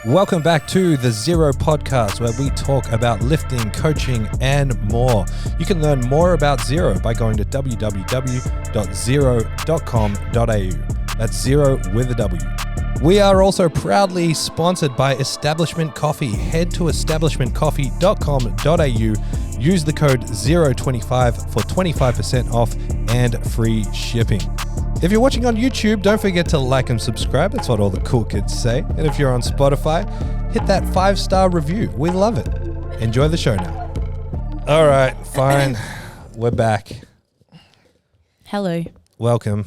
Welcome back to the ZeroW Podcast, where we talk about lifting, coaching, and more. You can learn more about Zero by going to www.zero.com.au. That's Zero with a W. We are also proudly sponsored by Establishment Coffee. Head to establishmentcoffee.com.au. Use the code 025 for 25% off and free shipping. If you're watching on YouTube, don't forget to like and subscribe. That's what all the cool kids say. And if you're on Spotify, hit that 5-star review. We love it. Enjoy the show now. All right, fine. We're back. Hello. Welcome.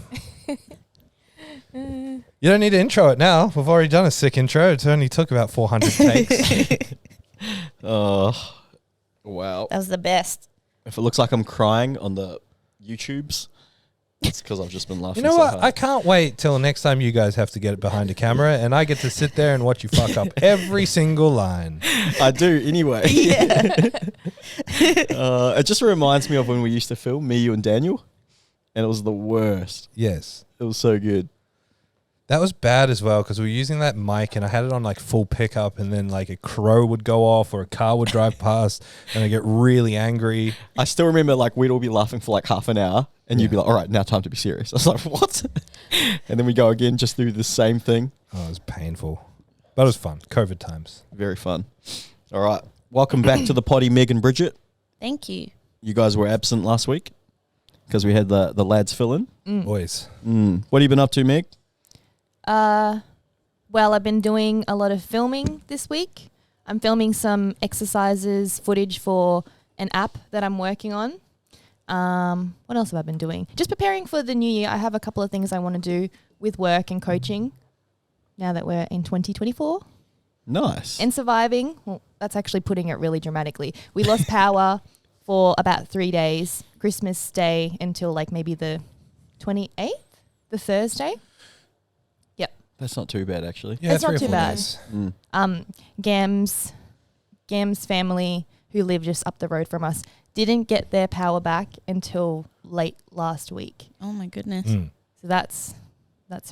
You don't need to intro it now. We've already done a sick intro. It only took about 400 takes. Oh, wow. That was the best. If it looks like I'm crying on the YouTubes, it's because I've just been laughing. You know so what? hard. I can't wait till next time you guys have to get it behind a camera and I get to sit there and watch you fuck up every single line. I do anyway. Yeah. It just reminds me of when we used to film, me, you, and Daniel, and it was the worst. Yes. It was so good. That was bad as well because we were using that mic and I had it on like full pickup and then like a crow would go off or a car would drive past and I get really angry. I still remember like we'd all be laughing for like half an hour and you'd be like, all right, now time to be serious. I was like, what? And then we go again, just do the same thing. Oh, it was painful. But it was fun. COVID times. Very fun. All right. Welcome back to the potty, Meg and Bridget. Thank you. You guys were absent last week because we had the lads fill in. Boys. What have you been up to, Meg? Well, I've been doing a lot of filming this week. I'm filming some exercises, footage for an app that I'm working on. What else have I been doing? Just preparing for the new year. I have a couple of things I want to do with work and coaching now that we're in 2024. Nice. And surviving. Well, that's actually putting it really dramatically. We lost power for about 3 days, Christmas Day until like maybe the 28th, the Thursday. That's not too bad, actually. Yeah, It's not too bad. days. Gam's family, who live just up the road from us, didn't get their power back until late last week. Oh my goodness. So that's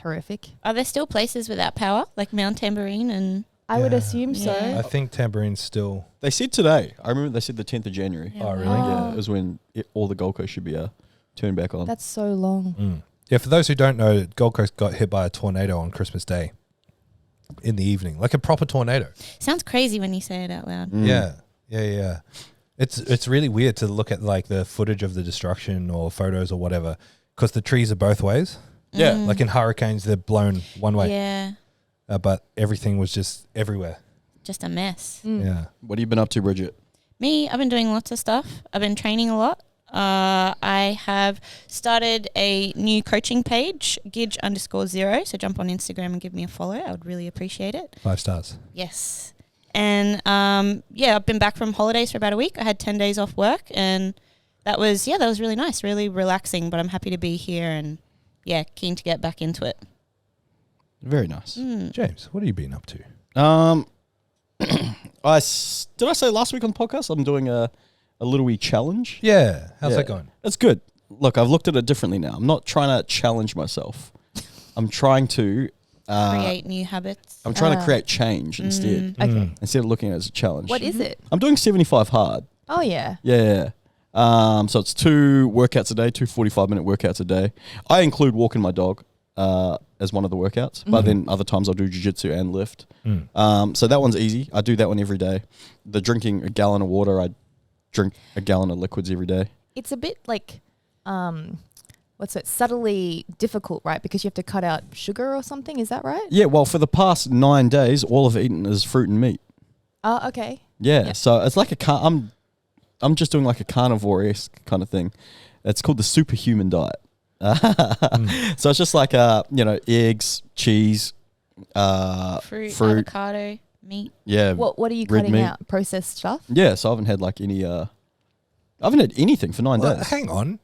horrific. Are there still places without power, like Mount Tambourine and... I would Yeah. assume so. Yeah. I think Tamborine's still... They said today. I remember they said the 10th of January. Oh, really? Yeah, it was when all the Gold Coast should be turned back on. That's so long. Yeah, for those who don't know, Gold Coast got hit by a tornado on Christmas Day in the evening, like a proper tornado. Sounds crazy when you say it out loud. Yeah. It's really weird to look at like the footage of the destruction or photos or whatever because the trees are both ways. Yeah. Like in hurricanes, they're blown one way, Yeah. but everything was just everywhere. Just a mess. Yeah. What have you been up to, Bridget? Me, I've been doing lots of stuff. I've been training a lot. I have started a new coaching page, Gidge_0. So jump on Instagram and give me a follow. I would really appreciate it. 5 stars. Yes. And I've been back from holidays for about a week. I had 10 days off work and that was really nice, really relaxing, but I'm happy to be here and keen to get back into it. Very nice. James, what have you been up to? Did I say last week on the podcast I'm doing a little wee challenge? Yeah. How's that going? It's good. Look, I've looked at it differently now. I'm not trying to challenge myself. I'm trying to Create new habits. I'm trying to create change instead. Okay. Instead of looking at it as a challenge. What is it? I'm doing 75 hard. Oh, yeah. Yeah. So it's 2 workouts a day, 2 45-minute workouts a day. I include walking my dog as one of the workouts, but then other times I'll do jiu-jitsu and lift. So that one's easy. I do that one every day. The drinking a gallon of water, I drink a gallon of liquids every day. It's a bit like, subtly difficult, right? Because you have to cut out sugar or something. Is that right? Yeah, well, for the past 9 days, all I've eaten is fruit and meat. Oh, okay. Yeah, so it's like I'm just doing like a carnivore-esque kind of thing. It's called the superhuman diet. So it's just like eggs, cheese, Fruit, avocado, meat. Yeah. What are you red cutting meat. out? Processed stuff? Yeah, so I haven't had like any. I haven't had anything for 9 Well, days. hang on.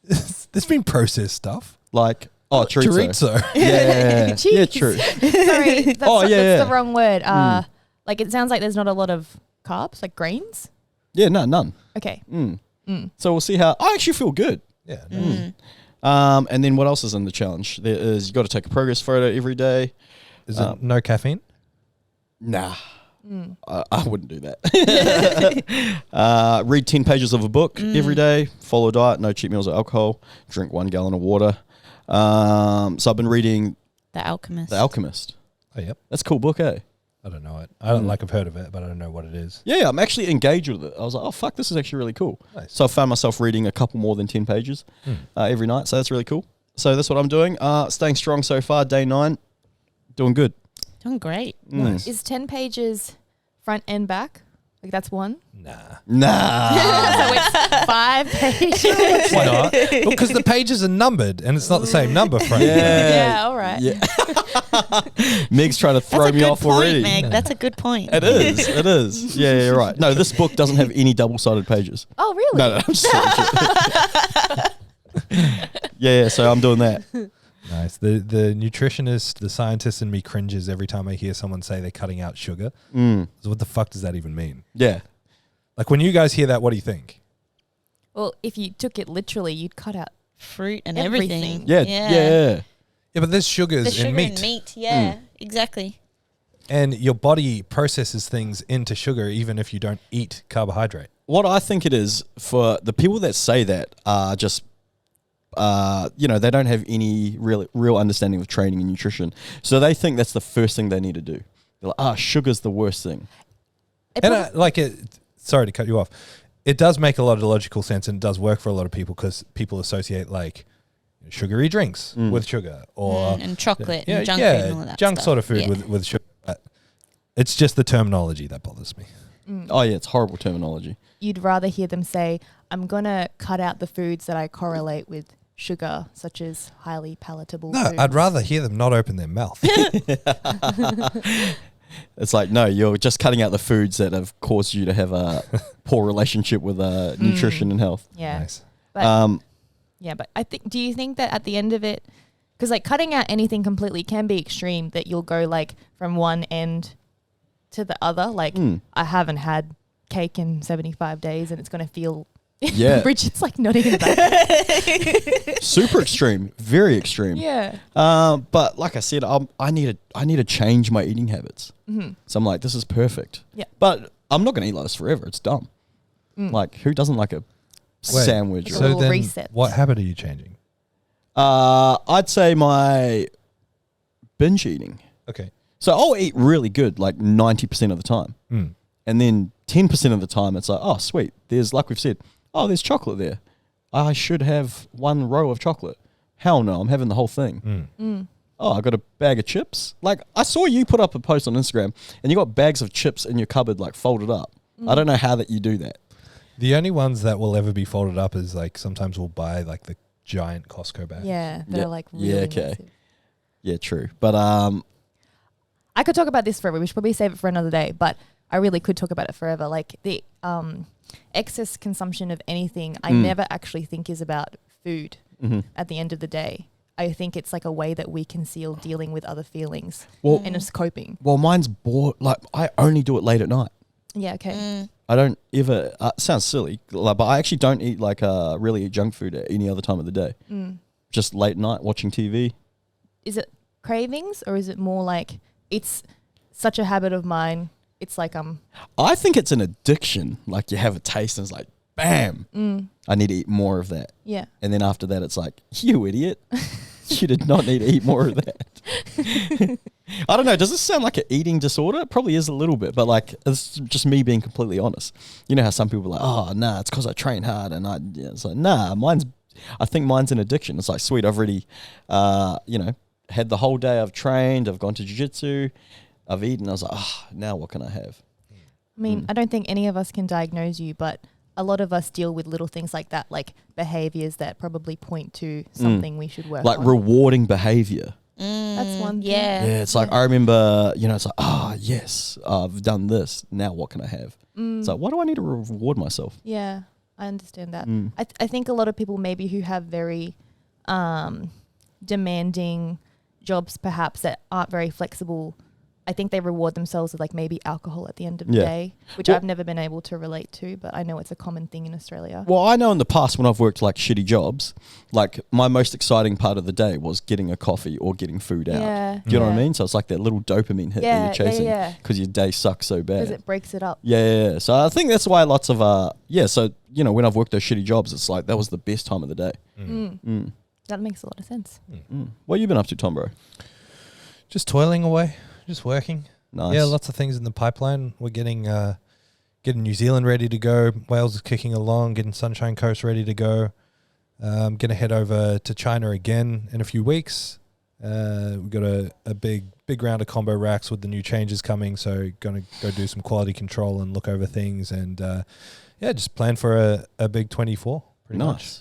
There's been processed stuff. Like chorizo. Yeah, Cheese. yeah, true. Sorry, that's, yeah. the wrong word. Like it sounds like there's not a lot of carbs, like grains. Yeah, no, none. Okay. So we'll see how. I actually feel good. Yeah. And then what else is in the challenge? There is you got to take a progress photo every day. Is it no caffeine? Nah. I wouldn't do that. Read 10 pages of a book every day. Follow a diet. No cheat meals or alcohol. Drink 1 gallon of water. So I've been reading The Alchemist. The Alchemist. Oh, yep. That's a cool book, eh? I don't know it. I don't I've heard of it, but I don't know what it is. Yeah, I'm actually engaged with it. I was like, oh, fuck, this is actually really cool. Nice. So I found myself reading a couple more than 10 pages every night. So that's really cool. So that's what I'm doing. Staying strong so far. Day 9. Doing good. Doing great. Nice. Is 10 pages front and back? Like that's one? Nah. So it's 5 pages. Why not? Because the pages are numbered and it's not the same number front. Yeah, all right. Yeah. Meg's trying to throw me off already. Meg. That's a good point. It is. It is. Yeah, you're right. No, this book doesn't have any double-sided pages. Oh, really? No, I'm just yeah, so I'm doing that. Nice. The nutritionist, the scientist in me cringes every time I hear someone say they're cutting out sugar. So what the fuck does that even mean? Yeah. Like when you guys hear that, what do you think? Well, if you took it literally, you'd cut out Fruit and everything. everything. Yeah. Yeah, but there's sugars The sugar in meat. and meat. Yeah, exactly. And your body processes things into sugar even if you don't eat carbohydrate. What I think it is for the people that say that are just they don't have any real understanding of training and nutrition. So they think that's the first thing they need to do. They're like, sugar's the worst thing. Sorry to cut you off. It does make a lot of logical sense and it does work for a lot of people because people associate like sugary drinks with sugar or and chocolate and junk food and all that junk stuff. sort of food with sugar. But it's just the terminology that bothers me. Oh yeah, it's horrible terminology. You'd rather hear them say, I'm going to cut out the foods that I correlate with sugar, such as highly palatable No, foods. I'd rather hear them not open their mouth. It's like, no, you're just cutting out the foods that have caused you to have a poor relationship with nutrition and health. Yeah. Nice. But, but I think, do you think that at the end of it, because like cutting out anything completely can be extreme, that you'll go like from one end to the other? Like I haven't had cake in 75 days and it's going to feel... Yeah. Bridget's like nodding in the back. Super extreme. Very extreme. Yeah. But like I said, I need to change my eating habits. So I'm like, this is perfect. Yeah. But I'm not going to eat like this forever. It's dumb. Like, who doesn't like a sandwich? Like a So little then reset. what habit are you changing? I'd say my binge eating. Okay. So I'll eat really good like 90% of the time. And then 10% of the time it's like, oh, sweet. There's, like we've said, oh, there's chocolate there. I should have 1 row of chocolate. Hell no, I'm having the whole thing. Oh, I got a bag of chips. Like, I saw you put up a post on Instagram and you got bags of chips in your cupboard, like, folded up. I don't know how that you do that. The only ones that will ever be folded up is like sometimes we'll buy like the giant Costco bags. Yeah. That Yeah. are like really Yeah, okay. massive. Yeah, true. But I could talk about this forever. We should probably save it for another day, but I really could talk about it forever. Like the excess consumption of anything, I never actually think is about food at the end of the day. I think it's like a way that we conceal dealing with other feelings and just coping. well, mine's like, I only do it late at night. Yeah, okay. I don't ever, it sounds silly, like, but I actually don't eat like really eat junk food at any other time of the day. Just late night watching TV. Is it cravings or is it more like it's such a habit of mine? It's like I think it's an addiction. Like, you have a taste and it's like, bam, I need to eat more of that. Yeah. And then after that, it's like, you idiot. You did not need to eat more of that. I don't know. Does this sound like an eating disorder? It probably is a little bit, but like, it's just me being completely honest. You know how some people are like, oh, nah, it's because I train hard. And it's like, nah, I think mine's an addiction. It's like, sweet, I've already, had the whole day. I've trained, I've gone to jiu-jitsu, I've eaten. I was like, now what can I have? I mean, I don't think any of us can diagnose you, but a lot of us deal with little things like that, like behaviors that probably point to something we should work Like on. rewarding behavior. That's one thing. Yeah. Yeah, it's like, I remember, it's like, yes, I've done this. Now what can I have? It's like, why do I need to reward myself? Yeah, I understand that. I think a lot of people maybe who have very demanding jobs perhaps that aren't very flexible I think they reward themselves with like maybe alcohol at the end of the Yeah. day, which Well- I've never been able to relate to, but I know it's a common thing in Australia. Well, I know in the past when I've worked like shitty jobs, like my most exciting part of the day was getting a coffee or getting food out. Yeah. Do you know what I mean? So it's like that little dopamine hit Yeah, that you're chasing yeah. because your day sucks so Because bad. it breaks it up. Yeah. So I think that's why lots of so you know when I've worked those shitty jobs, it's like that was the best time of the day. That makes a lot of sense. What have you been up to, Tom, bro? Just toiling away, just working. Nice. Yeah, lots of things in the pipeline. We're getting New Zealand ready to go. Wales is kicking along, getting Sunshine Coast ready to go. Going to head over to China again in a few weeks. We've got a big round of combo racks with the new changes coming, so going to go do some quality control and look over things and just plan for a big 24 pretty much. Nice. Mm.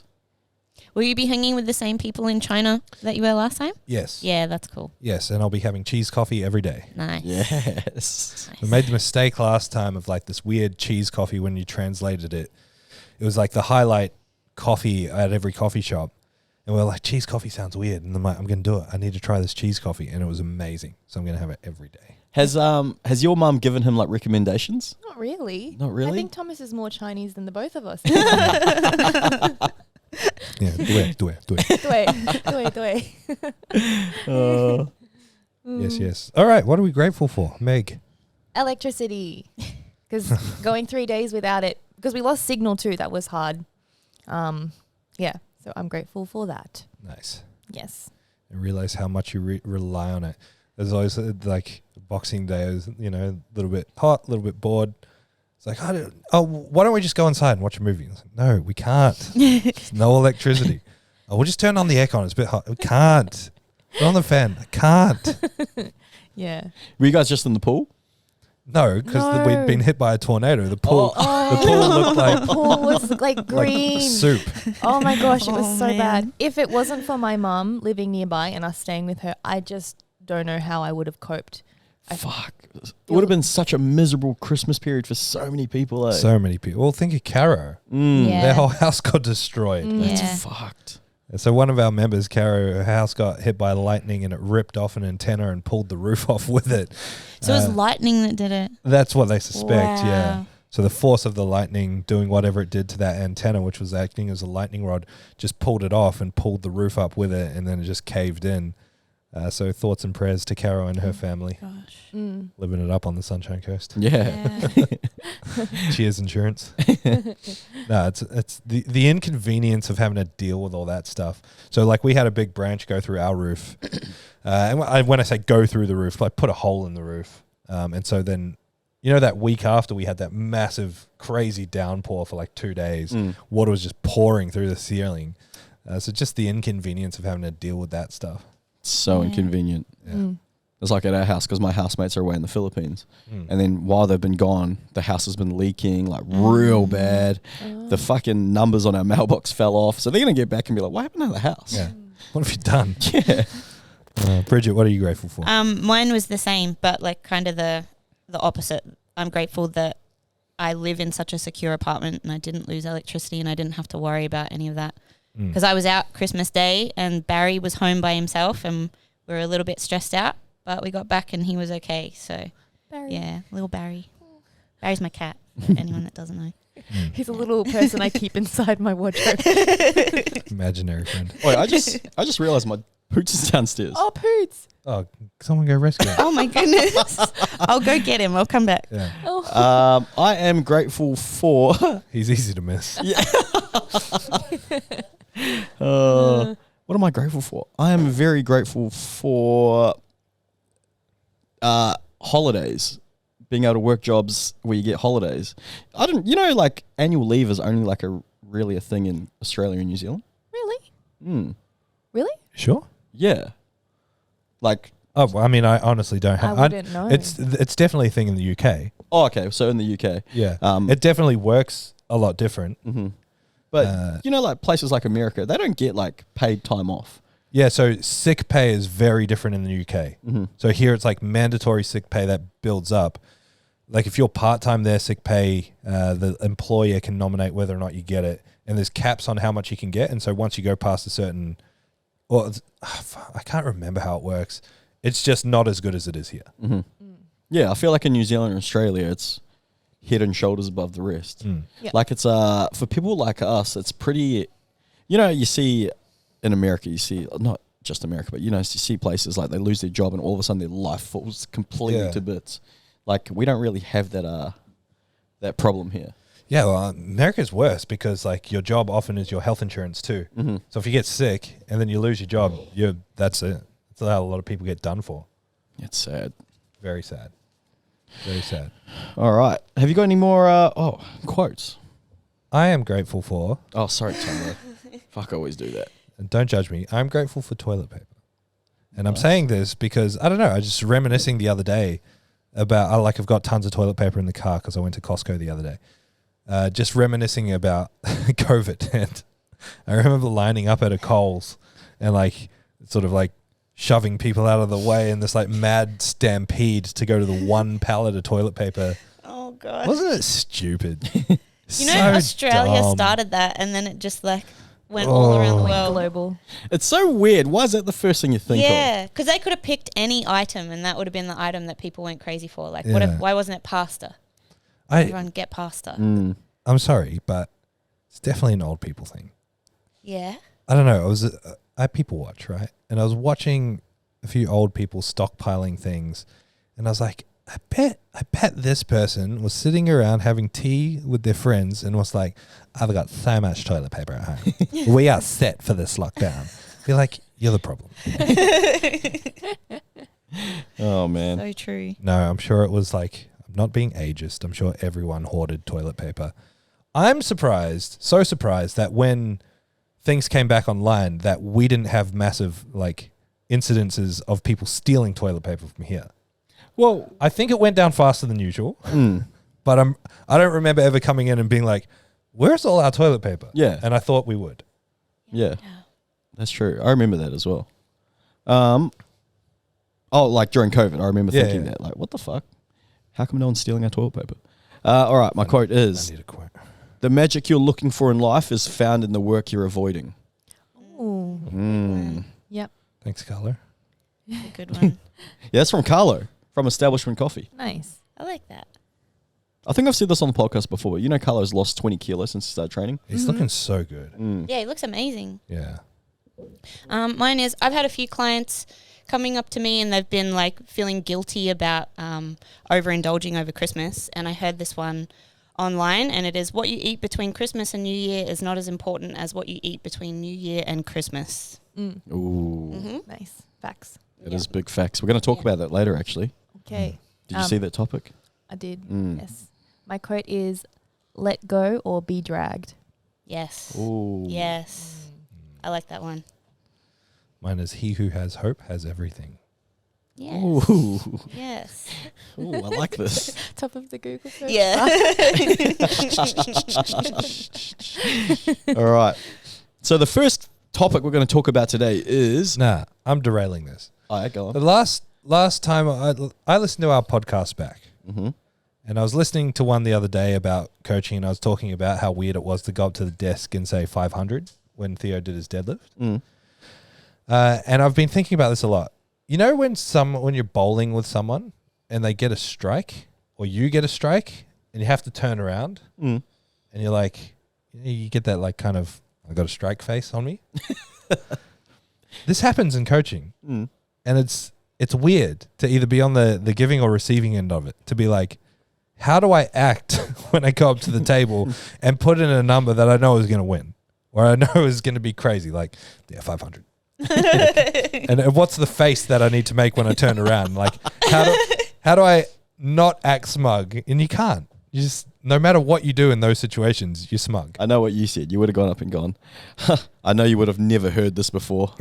Will you be hanging with the same people in China that you were last time? Yes. Yeah, that's cool. Yes, and I'll be having cheese coffee every day. Nice. Yes. We made the mistake last time of like this weird cheese coffee when you translated it. It was like the highlight coffee at every coffee shop. And we were like, cheese coffee sounds weird. And I'm like, I'm going to do it. I need to try this cheese coffee. And it was amazing. So I'm going to have it every day. Has your mum given him like recommendations? Not really. Not really? I think Thomas is more Chinese than the both of us. Yeah, do it. Yes. All right. What are we grateful for? Meg. Electricity. Because going 3 days without it, because we lost signal too, that was hard. So I'm grateful for that. Nice. Yes. I realize how much you rely on it. There's always like Boxing Day, I was, a little bit hot, a little bit bored. It's like, why don't we just go inside and watch a movie? I was like, no, we can't. There's no electricity. We'll just turn on the aircon. It's a bit hot. We can't. Put on the fan. I can't. Yeah. Were you guys just in the pool? No, because No. we'd been hit by a tornado. The pool, the pool looked like The pool was like green. soup. Oh my gosh, it was Oh, so man. bad. If it wasn't for my mum living nearby and us staying with her, I just don't know how I would have coped. Fuck. It would have been such a miserable Christmas period for so many people. So many people. Well, think of Caro. Yeah. Their whole house got destroyed. That's Yeah. fucked. And so one of our members, Caro, her house got hit by lightning and it ripped off an antenna and pulled the roof off with it. So it was lightning that did it. That's what they suspect, yeah. Wow. So the force of the lightning doing whatever it did to that antenna, which was acting as a lightning rod, just pulled it off and pulled the roof up with it, and then it just caved in. So thoughts and prayers to Caro and her family, Gosh. living it up on the Sunshine Coast. Yeah. Cheers, insurance. No, it's the inconvenience of having to deal with all that stuff. So like we had a big branch go through our roof, and when I say go through the roof, like put a hole in the roof, and so then. That week after we had that massive, crazy downpour for like 2 days, water was just pouring through the ceiling. So just the inconvenience of having to deal with that stuff. So inconvenient. Yeah. It's like at our house because my housemates are away in the Philippines. And then while they've been gone, the house has been leaking like real bad. The fucking numbers on our mailbox fell off. So they're going to get back and be like, what happened to the house? Yeah. What have you done? Yeah. Bridget, what are you grateful for? Mine was the same, but like kind of the opposite. I'm grateful that I live in such a secure apartment and I didn't lose electricity and I didn't have to worry about any of that. Because I was out Christmas Day and Barry was home by himself and we were a little bit stressed out, but we got back and he was okay. So, Barry. yeah, little Barry. Barry's my cat, for anyone that doesn't know. He's a little person I keep inside my wardrobe. Imaginary friend. Wait, I just realized my pooch is downstairs. Oh, Poots. Oh, someone go rescue him. Oh my goodness. I'll go get him. I'll come back. Yeah. Oh. I am grateful for... He's easy to miss. What am I grateful for? I am very grateful for holidays. Being able to work jobs where you get holidays. I don't, like annual leave is only like really a thing in Australia and New Zealand. Really? Really? Sure. Yeah. Like, Oh, well, I mean, I honestly don't have. I wouldn't know. It's definitely a thing in the UK. oh, okay. So in the UK. Yeah. Um, It definitely works a lot different. But, like places like America, they don't get like paid time off. Yeah, so sick pay is very different in the UK. So here it's like mandatory sick pay that builds up. Like if you're part-time there, sick pay, the employer can nominate whether or not you get it. And there's caps on how much you can get. And so once you go past a certain... Well, I can't remember how it works. It's just not as good as it is here. Yeah, I feel like in New Zealand and Australia, it's head and shoulders above the rest. Yep. Like it's for people like us, it's pretty. You see in America, you see not just America, but you see places like they lose their job and all of a sudden their life falls completely to bits. Like we don't really have that problem here. Yeah, well, America's worse because like your job often is your health insurance too. Mm-hmm. So if you get sick and then you lose your job, that's it. That's how a lot of people get done for. It's sad. Very sad. Very sad. All right. Have you got any more quotes? I am grateful for, Oh, sorry, Tom. Fuck, I always do that. and don't judge me, I'm grateful for toilet paper. And I'm saying this because, I don't know, I was just reminiscing the other day about, I've got tons of toilet paper in the car because I went to Costco the other day. Just reminiscing about COVID. And I remember lining up at a Coles and sort of shoving people out of the way in this mad stampede to go to the one pallet of toilet paper. Oh God. Wasn't it stupid? Australia dumb. started that, and then it just went all around the world. Global. It's so weird. Why is that the first thing you think of? Yeah, because they could have picked any item, and that would have been the item that people went crazy for. Why wasn't it pasta? Everyone get pasta. I'm sorry, but it's definitely an old people thing. Yeah. I don't know. I people watch, right? And I was watching a few old people stockpiling things, and I was like, I bet this person was sitting around having tea with their friends and was like, I've got so much toilet paper at home. We are set for this lockdown. Be like, you're the problem. Oh, man. So true. No, I'm sure it was I'm not being ageist. I'm sure everyone hoarded toilet paper. I'm so surprised that when things came back online that we didn't have massive incidences of people stealing toilet paper from here. Well, I think it went down faster than usual, but I don't remember ever coming in and being like, where's all our toilet paper? Yeah. And I thought we would. Yeah. That's true. I remember that as well. During COVID, I remember thinking that. What the fuck? How come no one's stealing our toilet paper? All right, my quote is, I need a quote. the magic you're looking for in life is found in the work you're avoiding. Ooh. Yep. Thanks, Carlo. A good one. Yeah, that's from Carlo, from Establishment Coffee. Nice. I like that. I think I've said this on the podcast before, but Carlo's lost 20 kilos since he started training. He's looking so good. Yeah, he looks amazing. Yeah. Mine is, I've had a few clients coming up to me and they've been feeling guilty about overindulging over Christmas. And I heard this one online, and it is, what you eat between Christmas and New Year is not as important as what you eat between New Year and Christmas. Ooh. Nice. Facts. That is big facts. We're going to talk about that later, actually. Okay. Did you see that topic? I did. Yes. My quote is, let go or be dragged. Yes. Ooh. Yes. I like that one. Mine is, he who has hope has everything. Yes. Ooh. Yes. Ooh, I like this. Top of the Google search. Yeah. All right. So the first topic we're going to talk about today is... Nah, I'm derailing this. All right, go The on. last time I listened to our podcast back, and I was listening to one the other day about coaching, and I was talking about how weird it was to go up to the desk and say 500 when Theo did his deadlift. And I've been thinking about this a lot. You know when you're bowling with someone and they get a strike, or you get a strike, and you have to turn around, and you're like, you get that kind of, I got a strike face on me. This happens in coaching, and it's weird to either be on the giving or receiving end of it, to be like, how do I act when I go up to the table and put in a number that I know is going to win, or I know is going to be crazy, 500. And what's the face that I need to make when I turn around? How do I not act smug? And you can't. You just, no matter what you do in those situations, you're smug. I know what you said. You would have gone up and gone, I know you would have never heard this before.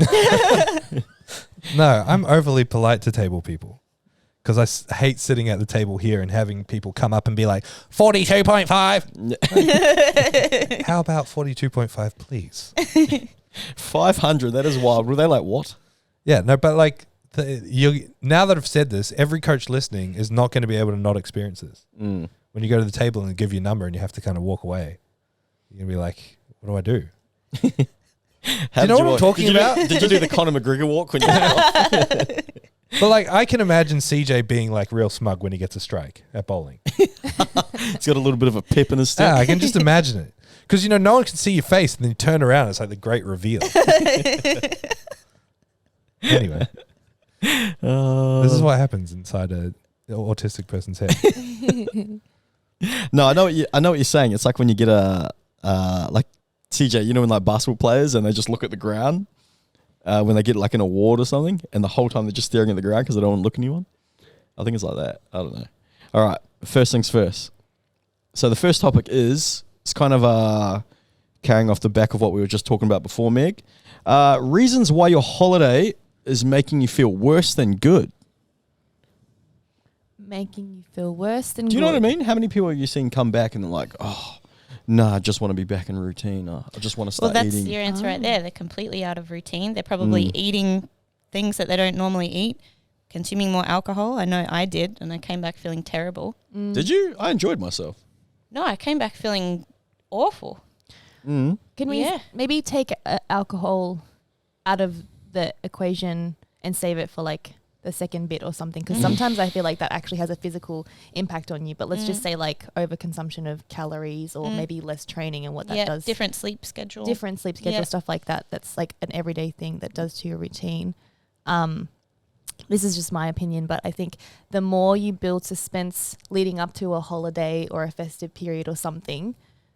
No, I'm overly polite to table people because I hate sitting at the table here and having people come up and be like, 42.5. How about 42.5, please? 500, that is wild. Were they like, what? Yeah, no, but now that I've said this, every coach listening is not going to be able to not experience this. When you go to the table and give you a number and you have to kind of walk away, you're going to be like, what do I do? Do you know what I'm talking about? Did you do the Conor McGregor walk when you But like, I can imagine CJ being like real smug when he gets a strike at bowling. He's got a little bit of a pip in his step. Yeah, I can just imagine it. Because, no one can see your face, and then you turn around, it's like the great reveal. Anyway. This is what happens inside an autistic person's head. No, I know what you're saying. It's like when you get like CJ, when like basketball players and they just look at the ground when they get like an award or something, and the whole time they're just staring at the ground because they don't want to look at anyone. I think it's like that. I don't know. All right, first things first. So the first topic it's kind of carrying off the back of what we were just talking about before, Meg. Reasons why your holiday is making you feel worse than good. Making you feel worse than Do you know what I mean? How many people have you seen come back and they're like, oh, I just want to be back in routine. I just want to start eating. Well, that's your answer right there. They're completely out of routine. They're probably eating things that they don't normally eat, consuming more alcohol. I know I did, and I came back feeling terrible. Did you? I enjoyed myself. No, I came back feeling awful. Can we maybe take alcohol out of the equation and save it for like the second bit or something? Because sometimes I feel like that actually has a physical impact on you. But let's just say like overconsumption of calories or maybe less training and what that does. Different sleep schedule, stuff like that. That's like an everyday thing that does to your routine. This is just my opinion, but I think the more you build suspense leading up to a holiday or a festive period or something,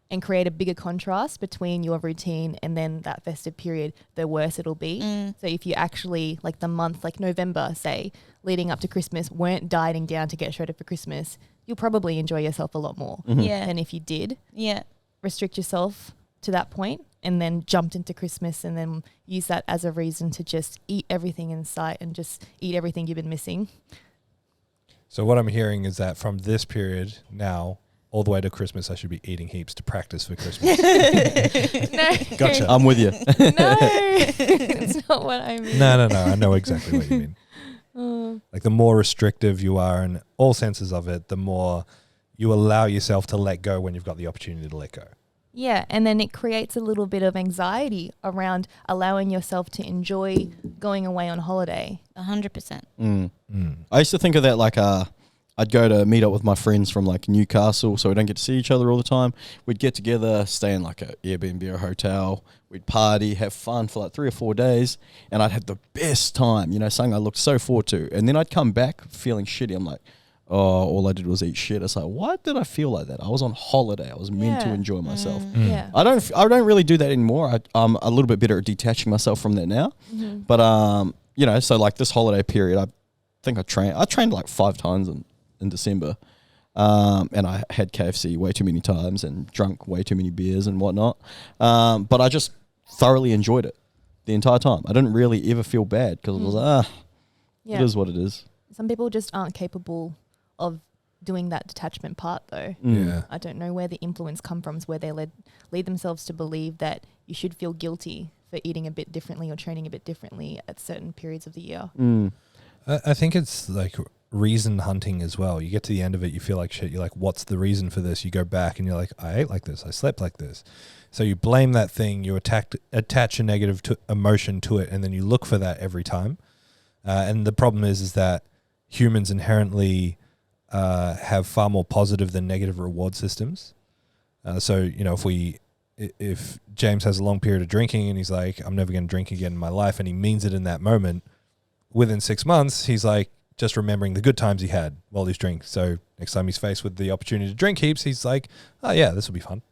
and create a bigger contrast between your routine and then that festive period, the worse it'll be. So if you actually, like the month, like November, say, leading up to Christmas, weren't dieting down to get shredded for Christmas, you'll probably enjoy yourself a lot more than if you did. Yeah. Restrict yourself to that point and then jumped into Christmas and then use that as a reason to just eat everything in sight and just eat everything you've been missing. So what I'm hearing is that from this period now, all the way to Christmas, I should be eating heaps to practice for Christmas. No. Gotcha. I'm with you. No, it's not what I mean. No. I know exactly what you mean. Like the more restrictive you are in all senses of it, the more you allow yourself to let go when you've got the opportunity to let go. Yeah, and then it creates a little bit of anxiety around allowing yourself to enjoy going away on holiday. 100%. I used to think of that like I'd go to meet up with my friends from like Newcastle, so we don't get to see each other all the time. We'd get together, stay in like a Airbnb or hotel. We'd party, have fun for like 3 or 4 days, and I'd have the best time, something I looked so forward to. And then I'd come back feeling shitty. I'm like, oh, all I did was eat shit. It's like, why did I feel like that? I was on holiday. I was meant to enjoy myself. Yeah. I don't really do that anymore. I'm a little bit better at detaching myself from that now. But so like this holiday period, I think I trained like 5 times in December, and I had KFC way too many times and drunk way too many beers and whatnot. But I just thoroughly enjoyed it the entire time. I didn't really ever feel bad because it was like, it is what it is. Some people just aren't capable of doing that detachment part though. Yeah. I don't know where the influence comes from, where they lead themselves to believe that you should feel guilty for eating a bit differently or training a bit differently at certain periods of the year. I think it's like reason hunting as well. You get to the end of it, you feel like shit. You're like, what's the reason for this? You go back and you're like, I ate like this. I slept like this. So you blame that thing. You attach a negative emotion to it, and then you look for that every time. And the problem is that humans inherently have far more positive than negative reward systems. So if James has a long period of drinking and he's like, I'm never going to drink again in my life, and he means it in that moment, within 6 months, he's like, just remembering the good times he had while he's drinking. So next time he's faced with the opportunity to drink heaps, he's like, oh yeah, this will be fun.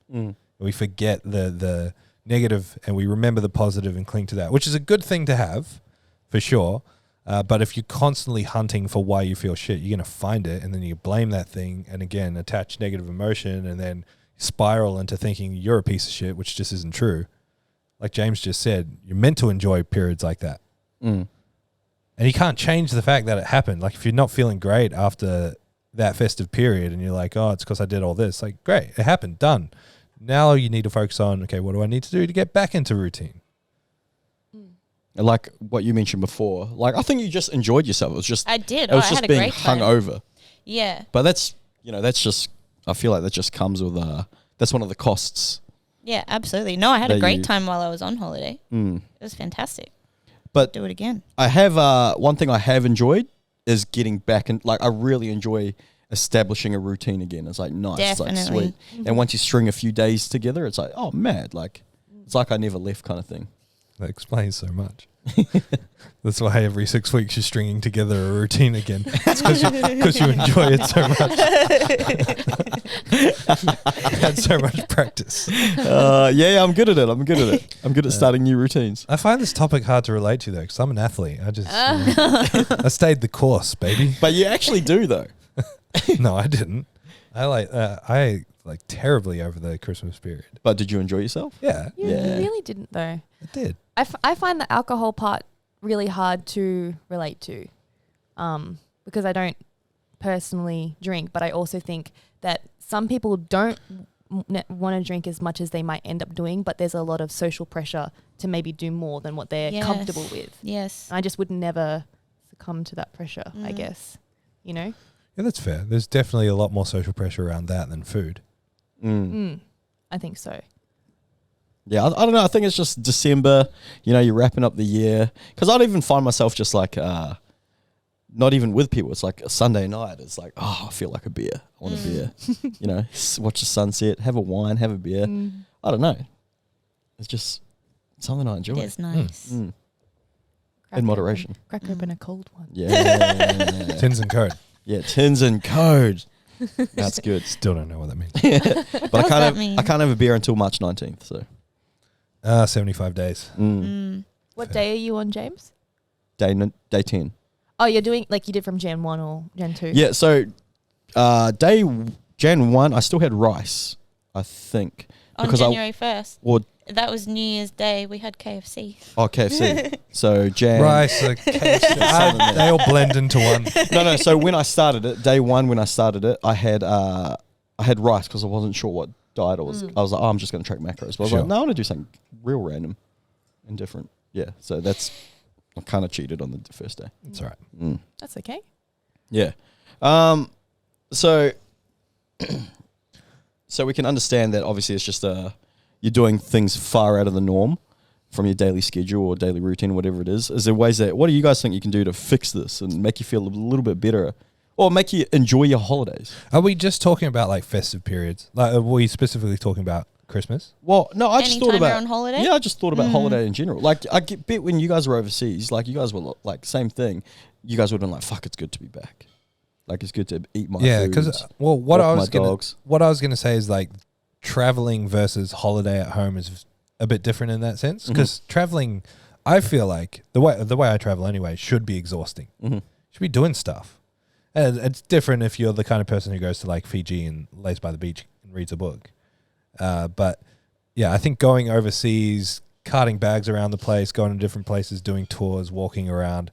We forget the negative and we remember the positive and cling to that, which is a good thing to have for sure. But if you're constantly hunting for why you feel shit, you're going to find it, and then you blame that thing and again attach negative emotion and then spiral into thinking you're a piece of shit, which just isn't true. Like James just said, you're meant to enjoy periods like that. And you can't change the fact that it happened. Like if you're not feeling great after that festive period and you're like, oh, it's because I did all this. Like, great, it happened, done. Now you need to focus on, okay, what do I need to do to get back into routine? Like what you mentioned before. Like I think you just enjoyed yourself. It was just I did. It was I just had a being great time. hungover. Yeah. But that's just. I feel like that just comes with. That's one of the costs. Yeah, absolutely. No, I had a great time while I was on holiday. It was fantastic. But do it again. I have one thing I have enjoyed is getting back and like I really enjoy establishing a routine again. It's like nice, Definitely. it's like sweet. And once you string a few days together, it's like, oh mad, like it's like I never left kind of thing. That explains so much. That's why every 6 weeks you're stringing together a routine again. It's because you enjoy it so much. Had so much practice. Yeah, I'm good at it. I'm good at starting new routines. I find this topic hard to relate to though, because I'm an athlete. I just I stayed the course, baby. But you actually do though. No, I didn't. I like terribly over the Christmas period. But did you enjoy yourself? Yeah, You Yeah. really didn't though. I did. I find the alcohol part really hard to relate to, because I don't personally drink, but I also think that some people don't want to drink as much as they might end up doing, but there's a lot of social pressure to maybe do more than what they're Yes. comfortable with. Yes. I just would never succumb to that pressure, I guess, you know? Yeah, that's fair. There's definitely a lot more social pressure around that than food. I think so. Yeah, I don't know. I think it's just December. You know, you're wrapping up the year. Because I'd even find myself just like, not even with people. It's like a Sunday night. It's like, oh, I feel like a beer. I want a beer. You know, watch the sunset, have a wine, have a beer. I don't know. It's just something I enjoy. It's nice. In moderation. Crack open a cold one. Yeah. Tins and code. Yeah, tins and code. That's good. Still don't know what that means. But What's that mean? I can't have a beer until March 19th. So 75 days. What day are you on, James? day 10. Oh, you're doing like you did from Jan 1 or Jan 2? Yeah, so Jan 1, I still had rice, I think. On because January 1st. Or That was New Year's Day. We had KFC. oh, KFC. So Jan. Rice, KFC, they all blend into one. No. So when I started it, day 1 when I started it, I had rice because I wasn't sure what diet it was. I was like, oh, I'm just going to track macros. But I was Sure. like, no, I want to do something real random and different. Yeah. So I kind of cheated on the first day. It's all right. That's okay. Yeah. So we can understand that obviously it's just you're doing things far out of the norm from your daily schedule or daily routine, whatever it is. Is there ways what do you guys think you can do to fix this and make you feel a little bit better or make you enjoy your holidays? Are we just talking about like festive periods? Like, are we specifically talking about Christmas? Well, no, I just thought Anytime about you're on holiday? Yeah, I just thought about holiday in general. Like I bet when you guys were overseas, like you guys were like same thing. You guys would have been like, "Fuck, it's good to be back." Like it's good to eat my Yeah, foods, because what I walk my was gonna say is like traveling versus holiday at home is a bit different in that sense. Because traveling, I feel like the way I travel anyway should be exhausting. Should be doing stuff. And it's different if you're the kind of person who goes to like Fiji and lays by the beach and reads a book. But yeah, I think going overseas, carting bags around the place, going to different places, doing tours, walking around,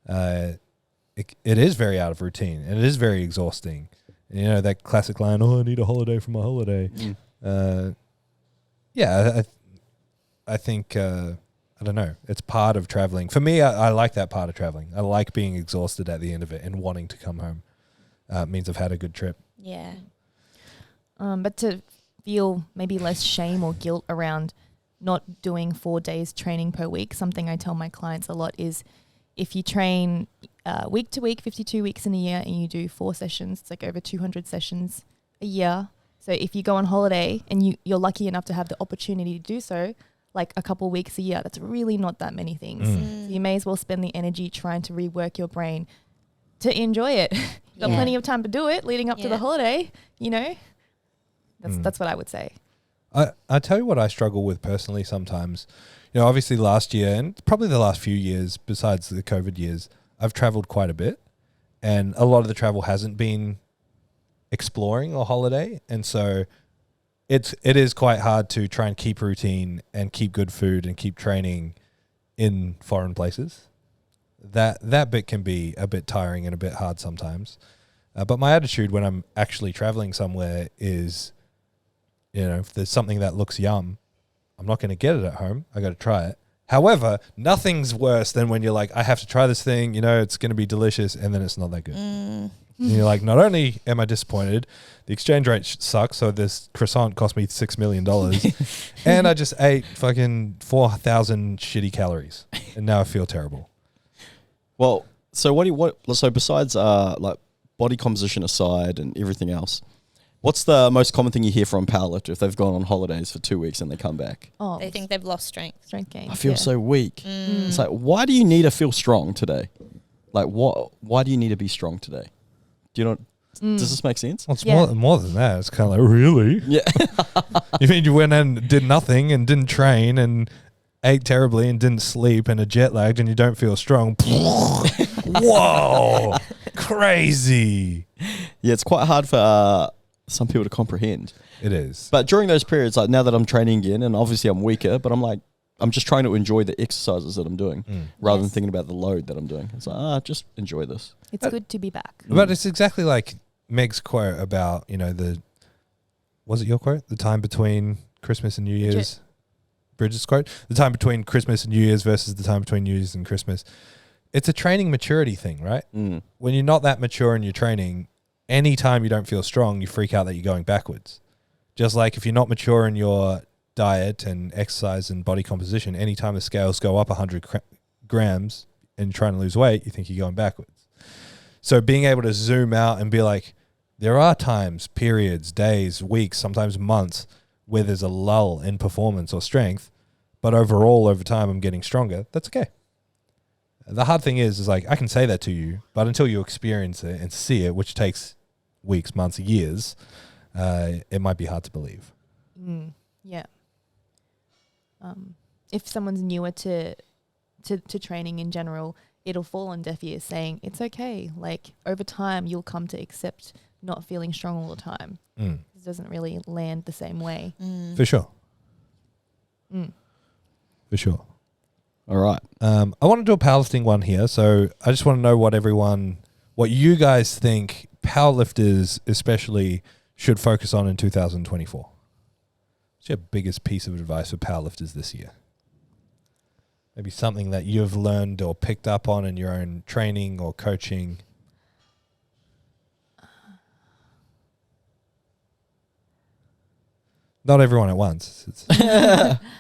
it is very out of routine and it is very exhausting. And, you know, that classic line, "Oh, I need a holiday from my holiday." Yeah, I think, I don't know, it's part of traveling. For me, I like that part of traveling. I like being exhausted at the end of it and wanting to come home. It means I've had a good trip. Yeah. But to feel maybe less shame or guilt around not doing 4 days training per week, something I tell my clients a lot is if you train week to week, 52 weeks in a year, and you do 4 sessions, it's like over 200 sessions a year. So if you go on holiday and you're lucky enough to have the opportunity to do so, like a couple weeks a year, that's really not that many things. So you may as well spend the energy trying to rework your brain to enjoy it. You've got plenty of time to do it leading up to the holiday, you know? That's what I would say. I tell you what I struggle with personally sometimes. You know, obviously last year and probably the last few years besides the COVID years, I've traveled quite a bit. And a lot of the travel hasn't been exploring or holiday. And so it is quite hard to try and keep routine and keep good food and keep training in foreign places. That bit can be a bit tiring and a bit hard sometimes. But my attitude when I'm actually traveling somewhere is, you know, if there's something that looks yum, I'm not going to get it at home. I got to try it. However, nothing's worse than when you're like, I have to try this thing, you know, it's going to be delicious, and then it's not that good. And you're like, not only am I disappointed, the exchange rate sucks, so this croissant cost me $6 million, and I just ate fucking 4,000 shitty calories, and now I feel terrible. Well, So so besides like body composition aside and everything else, what's the most common thing you hear from powerlifter if they've gone on holidays for 2 weeks and they come back? Oh, They think they've lost strength. strength gain. I feel so weak. It's like, why do you need to feel strong today? Like, why do you need to be strong today? Do you know? Does this make sense? Well, it's Yeah. more than that. It's kind of like, really? Yeah. You mean you went and did nothing and didn't train and ate terribly and didn't sleep and are jet lagged and you don't feel strong? Whoa, crazy. Yeah, it's quite hard for some people to comprehend. It is. But during those periods, like now that I'm training again, and obviously I'm weaker, but I'm just trying to enjoy the exercises that I'm doing rather than Yes. thinking about the load that I'm doing. It's like, just enjoy this. It's good to be back. But it's exactly like Meg's quote about, was it your quote? The time between Christmas and New Year's? Bridget's quote? The time between Christmas and New Year's versus the time between New Year's and Christmas. It's a training maturity thing, right? When you're not that mature in your training, any time you don't feel strong, you freak out that you're going backwards. Just like if you're not mature in your diet and exercise and body composition, anytime the scales go up 100 grams and you're trying to lose weight, you think you're going backwards. So being able to zoom out and be like, there are times, periods, days, weeks, sometimes months where there's a lull in performance or strength, but overall, over time, I'm getting stronger. That's okay. The hard thing is like, I can say that to you, but until you experience it and see it, which takes weeks, months, years, it might be hard to believe. Yeah. If someone's newer to training in general, it'll fall on deaf ears saying, it's okay. Like over time, you'll come to accept not feeling strong all the time. It doesn't really land the same way. For sure. For sure. All right. I want to do a powerlifting one here. So I just want to know what you guys think powerlifters especially should focus on in 2024. What's your biggest piece of advice for powerlifters this year? Maybe something that you've learned or picked up on in your own training or coaching. Not everyone at once.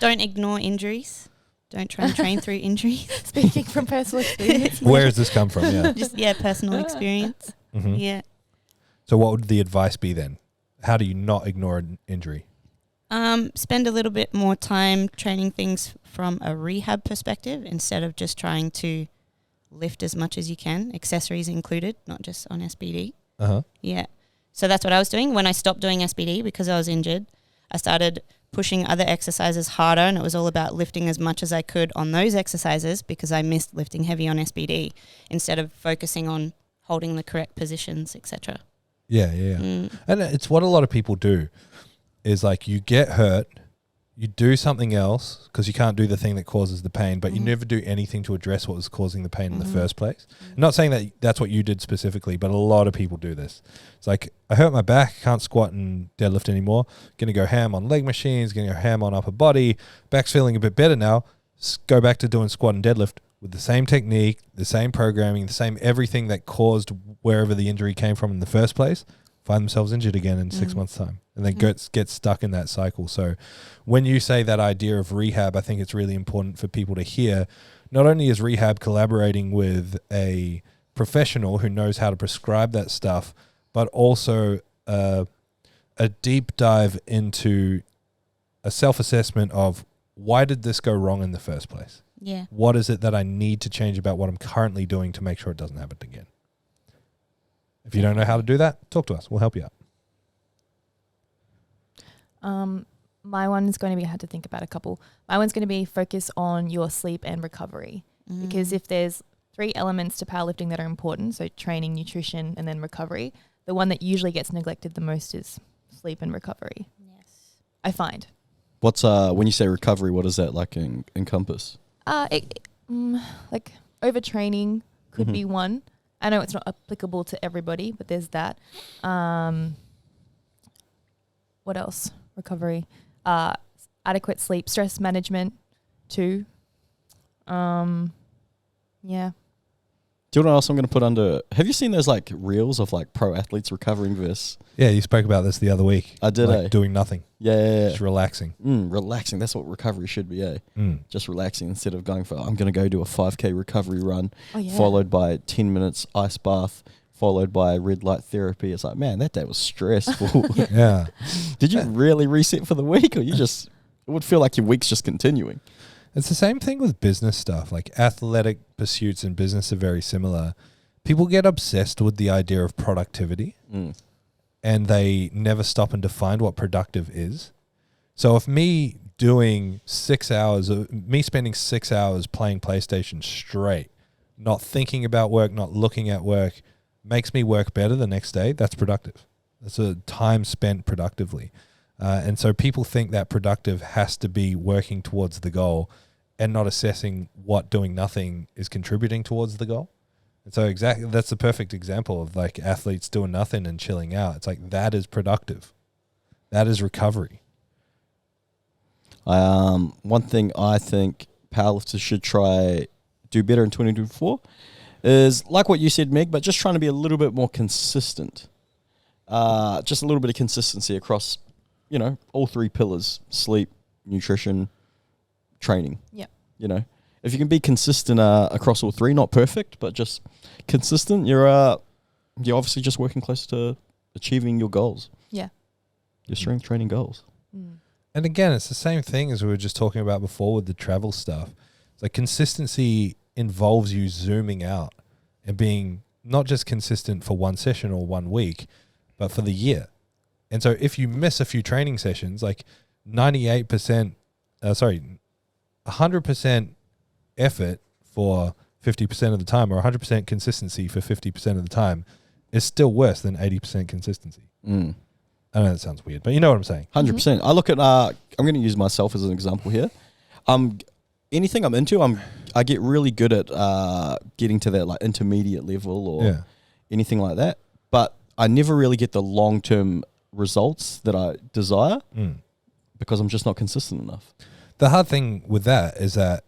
Don't ignore injuries. Don't try and train through injuries. Speaking from personal experience. Where has this come from? Yeah. Just, personal experience. Mhm. Yeah. So what would the advice be then? How do you not ignore an injury? Spend a little bit more time training things from a rehab perspective instead of just trying to lift as much as you can, accessories included, not just on SBD. Uh-huh. Yeah. So that's what I was doing. When I stopped doing SBD because I was injured, I started pushing other exercises harder, and it was all about lifting as much as I could on those exercises because I missed lifting heavy on SBD instead of focusing on holding the correct positions, etc. Yeah. And it's what a lot of people do is like you get hurt, you do something else because you can't do the thing that causes the pain, but you never do anything to address what was causing the pain in the first place. I'm not saying that that's what you did specifically, but a lot of people do this. It's like, I hurt my back, can't squat and deadlift anymore. Going to go ham on leg machines, going to go ham on upper body. Back's feeling a bit better now. Go back to doing squat and deadlift with the same technique, the same programming, the same everything that caused wherever the injury came from in the first place. Find themselves injured again in 6 months' time, and then get stuck in that cycle. So when you say that idea of rehab, I think it's really important for people to hear. Not only is rehab collaborating with a professional who knows how to prescribe that stuff, but also a deep dive into a self-assessment of why did this go wrong in the first place? Yeah. What is it that I need to change about what I'm currently doing to make sure it doesn't happen again? If you don't know how to do that, talk to us. We'll help you out. My one is going to be, I had to think about a couple. My one's going to be focus on your sleep and recovery. Because if there's 3 elements to powerlifting that are important, so training, nutrition, and then recovery, the one that usually gets neglected the most is sleep and recovery. Yes. I find. What's when you say recovery, what does that like encompass? Like overtraining could be one. I know it's not applicable to everybody, but there's that. What else? Recovery. Adequate sleep, stress management, too. Yeah. Do you know what else I'm going to put under? Have you seen those like reels of like pro athletes recovering versus? Yeah, you spoke about this the other week. I did, like doing nothing. Yeah. Just relaxing. Relaxing. That's what recovery should be, Just relaxing instead of going for, I'm going to go do a 5K recovery run, followed by 10 minutes ice bath, followed by red light therapy. It's like, man, that day was stressful. Yeah. Did you really reset for the week, or you just, it would feel like your week's just continuing? It's the same thing with business stuff. Like athletic pursuits and business are very similar. People get obsessed with the idea of productivity and they never stop and define what productive is. So if me spending 6 hours playing PlayStation straight, not thinking about work, not looking at work, makes me work better the next day, that's productive. That's a time spent productively. And so people think that productive has to be working towards the goal and not assessing what doing nothing is contributing towards the goal. And so exactly, that's the perfect example of like athletes doing nothing and chilling out. It's like, that is productive. That is recovery. One thing I think powerlifters should try do better in 2024 is like what you said, Meg, but just trying to be a little bit more consistent. Just a little bit of consistency across, all three pillars: sleep, nutrition, training. Yeah. If you can be consistent across all three, not perfect, but just consistent, you're obviously just working closer to achieving your goals. Yeah. Your strength training goals. And again, it's the same thing as we were just talking about before with the travel stuff. It's like consistency involves you zooming out and being not just consistent for one session or 1 week, but for the year. And so if you miss a few training sessions, like 100% effort for 50% of the time, or 100% consistency for 50% of the time, is still worse than 80% consistency. I know that sounds weird, but you know what I'm saying. 100%. I look at, I'm going to use myself as an example here. Anything I'm into, I get really good at getting to that like intermediate level or anything like that. But I never really get the long-term results that I desire because I'm just not consistent enough. The hard thing with that is that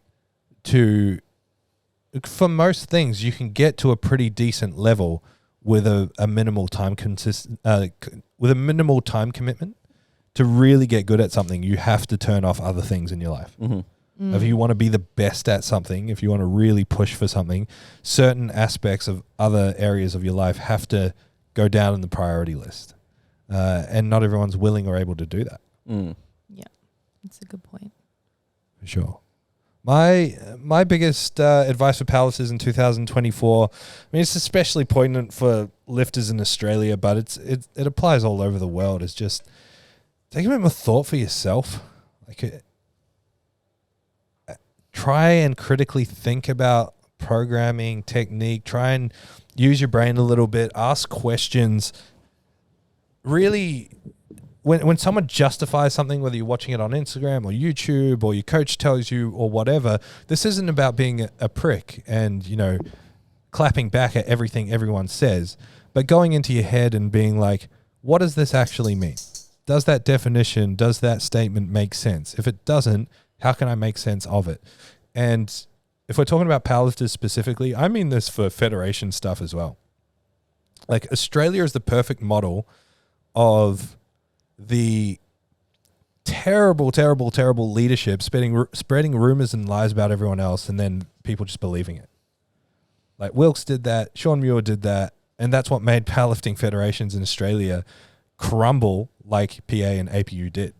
for most things, you can get to a pretty decent level with a minimal time with a minimal time commitment. To really get good at something, you have to turn off other things in your life. If you want to be the best at something, if you want to really push for something, certain aspects of other areas of your life have to go down in the priority list. And not everyone's willing or able to do that. Yeah, that's a good point. For sure. My biggest advice for powerlifters in 2024, I mean, it's especially poignant for lifters in Australia, but it applies all over the world, is just take a bit more thought for yourself. Like, try and critically think about programming, technique, try and use your brain a little bit, ask questions. Really, when someone justifies something, whether you're watching it on Instagram or YouTube or your coach tells you or whatever, this isn't about being a prick and, clapping back at everything everyone says, but going into your head and being like, what does this actually mean? Does that definition, does that statement make sense? If it doesn't, how can I make sense of it? And if we're talking about powerlifters specifically, I mean this for federation stuff as well. Like, Australia is the perfect model of the terrible, terrible, terrible leadership spreading rumors and lies about everyone else, and then people just believing it. Like, Wilkes did that, Sean Muir did that, and that's what made powerlifting federations in Australia crumble like PA and APU did.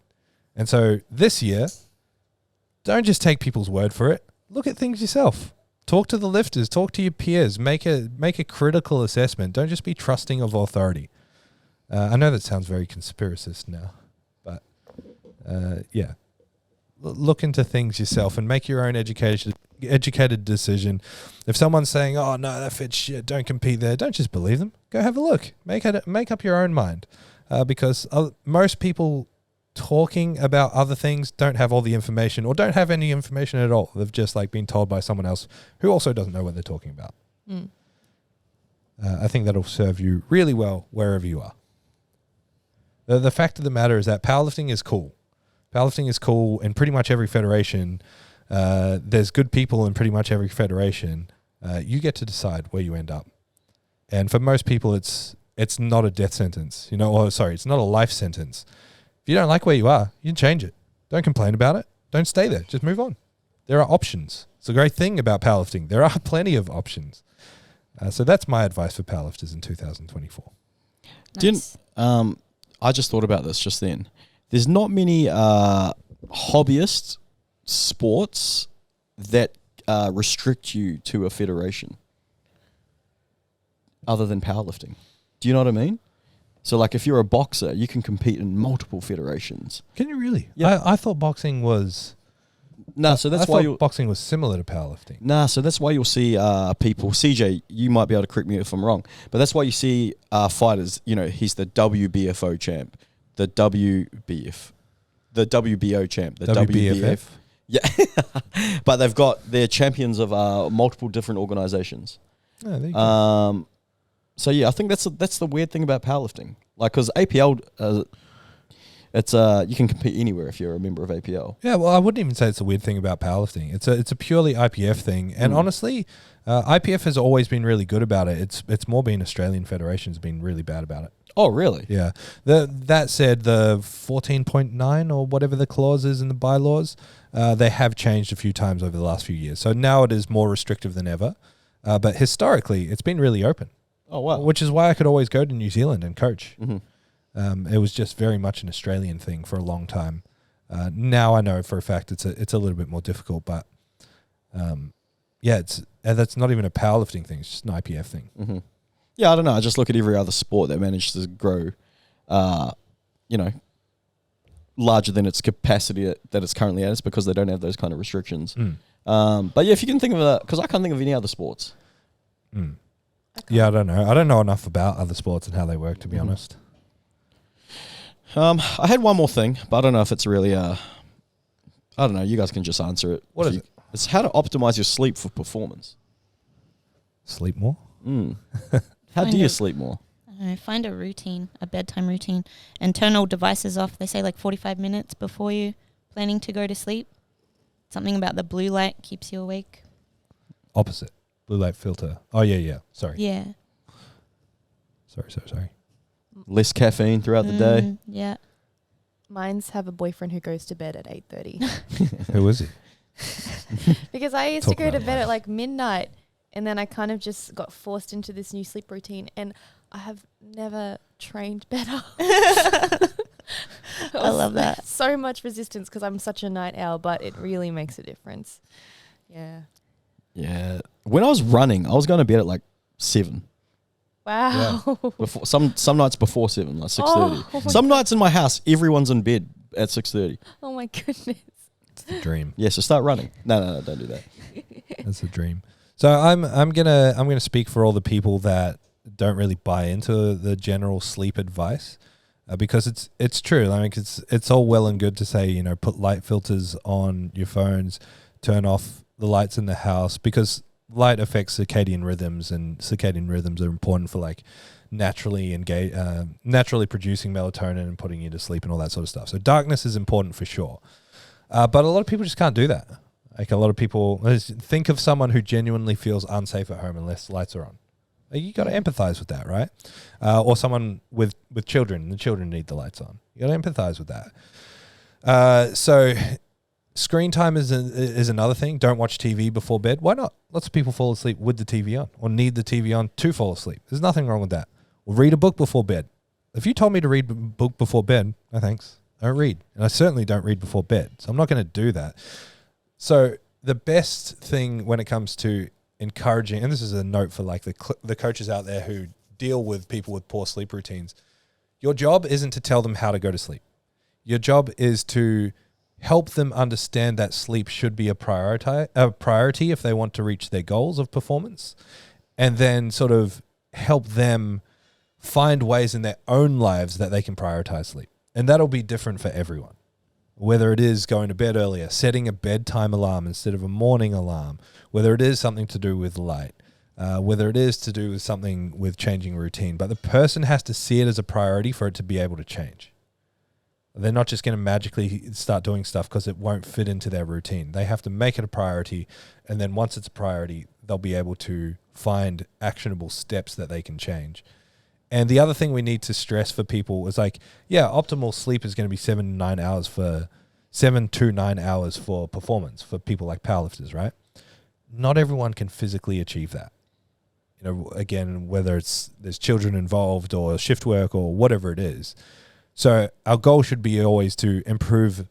And so this year, don't just take people's word for it. Look at things yourself. Talk to the lifters, talk to your peers, make a critical assessment. Don't just be trusting of authority. I know that sounds very conspiracist now, but look into things yourself and make your own educated decision. If someone's saying, "Oh no, that fits shit, don't compete there," don't just believe them. Go have a look. Make up your own mind, because most people talking about other things don't have all the information or don't have any information at all. They've just been told by someone else who also doesn't know what they're talking about. I think that'll serve you really well wherever you are. The fact of the matter is that powerlifting is cool. Powerlifting is cool in pretty much every federation. There's good people in pretty much every federation. you get to decide where you end up. And for most people, it's not a death sentence, it's not a life sentence. If you don't like where you are, you can change it. Don't complain about it. Don't stay there. Just move on. There are options. It's a great thing about powerlifting. There are plenty of options. So that's my advice for powerlifters in 2024. Nice. I just thought about this just then. There's not many hobbyist sports that restrict you to a federation other than powerlifting. Do you know what I mean? So, like, if you're a boxer, you can compete in multiple federations. Can you really? Yeah. I thought boxing was... No, so that's why boxing was similar to powerlifting. Nah, so that's why you'll see people. CJ, you might be able to correct me if I'm wrong, but that's why you see fighters. He's the WBFO champ, the WBO champ, the WBF. Yeah, but they've got they're champions of multiple different organizations. Oh, there you go. So yeah, I think that's the weird thing about powerlifting. Like, because APL. It's you can compete anywhere if you're a member of APL. Yeah, well, I wouldn't even say it's a weird thing about powerlifting. It's a purely IPF thing, and honestly, IPF has always been really good about it. It's more been Australian federations been really bad about it. Oh, really? Yeah. That said, the 14.9 or whatever the clause is in the bylaws, they have changed a few times over the last few years. So now it is more restrictive than ever. But historically, it's been really open. Oh, wow. Which is why I could always go to New Zealand and coach. Mm-hmm. It was just very much an Australian thing for a long time. Now I know for a fact it's a little bit more difficult, but that's not even a powerlifting thing. It's just an IPF thing. Mm-hmm. Yeah, I don't know. I just look at every other sport that managed to grow, larger than its capacity that it's currently at. It's because they don't have those kind of restrictions. But yeah, if you can think of that, because I can't think of any other sports. Yeah, I don't know. I don't know enough about other sports and how they work, to be honest. I had one more thing, but I don't know if it's really I don't know. You guys can just answer it. What is it? It's how to optimize your sleep for performance. Sleep more? How do you sleep more? I don't know, find a routine, a bedtime routine, and turn all devices off. They say like 45 minutes before you planning to go to sleep. Something about the blue light keeps you awake. Opposite. Blue light filter. Oh, yeah. Sorry. Yeah. Sorry. Less caffeine throughout the day. Yeah. Mine's have a boyfriend who goes to bed at 8:30. Who is he? Because I used to go to bed at like midnight, and then I kind of just got forced into this new sleep routine, and I have never trained better. I love that. So much resistance because I'm such a night owl, but it really makes a difference. Yeah. Yeah. When I was running, I was going to bed at like 7. Wow. Yeah. Before, some nights before 7, like 6:30. Oh Some nights in my house, everyone's in bed at 6:30. Oh my goodness. It's the dream. Yeah, so start running. No, don't do that. That's the dream. So I'm gonna speak for all the people that don't really buy into the general sleep advice, because it's true. I mean, it's all well and good to say, put light filters on your phones, turn off the lights in the house, because light affects circadian rhythms, and circadian rhythms are important for like naturally producing melatonin and putting you to sleep and all that sort of stuff. So darkness is important for sure. But a lot of people just can't do that. Like, a lot of people think of someone who genuinely feels unsafe at home unless lights are on. You got to empathize with that, right? Or someone with children. The children need the lights on. You got to empathize with that. So screen time is another thing. Don't watch TV before bed. Why not? Lots of people fall asleep with the TV on, or need the TV on to fall asleep. There's nothing wrong with that. Or read a book before bed. If you told me to read a book before bed, no thanks. I don't read. And I certainly don't read before bed. So I'm not going to do that. So the best thing when it comes to encouraging, and this is a note for like the coaches out there who deal with people with poor sleep routines, your job isn't to tell them how to go to sleep. Your job is to help them understand that sleep should be a priority if they want to reach their goals of performance, and then sort of help them find ways in their own lives that they can prioritize sleep. And that'll be different for everyone. Whether it is going to bed earlier, setting a bedtime alarm instead of a morning alarm, whether it is something to do with light, whether it is to do with something with changing routine. But the person has to see it as a priority for it to be able to change. They're not just going to magically start doing stuff because it won't fit into their routine. They have to make it a priority, and then once it's a priority, they'll be able to find actionable steps that they can change. And the other thing we need to stress for people is like, yeah, optimal sleep is going to be 7 to 9 hours for performance for people like powerlifters, right? Not everyone can physically achieve that. You know, again, whether there's children involved or shift work or whatever it is. So our goal should be always to improve,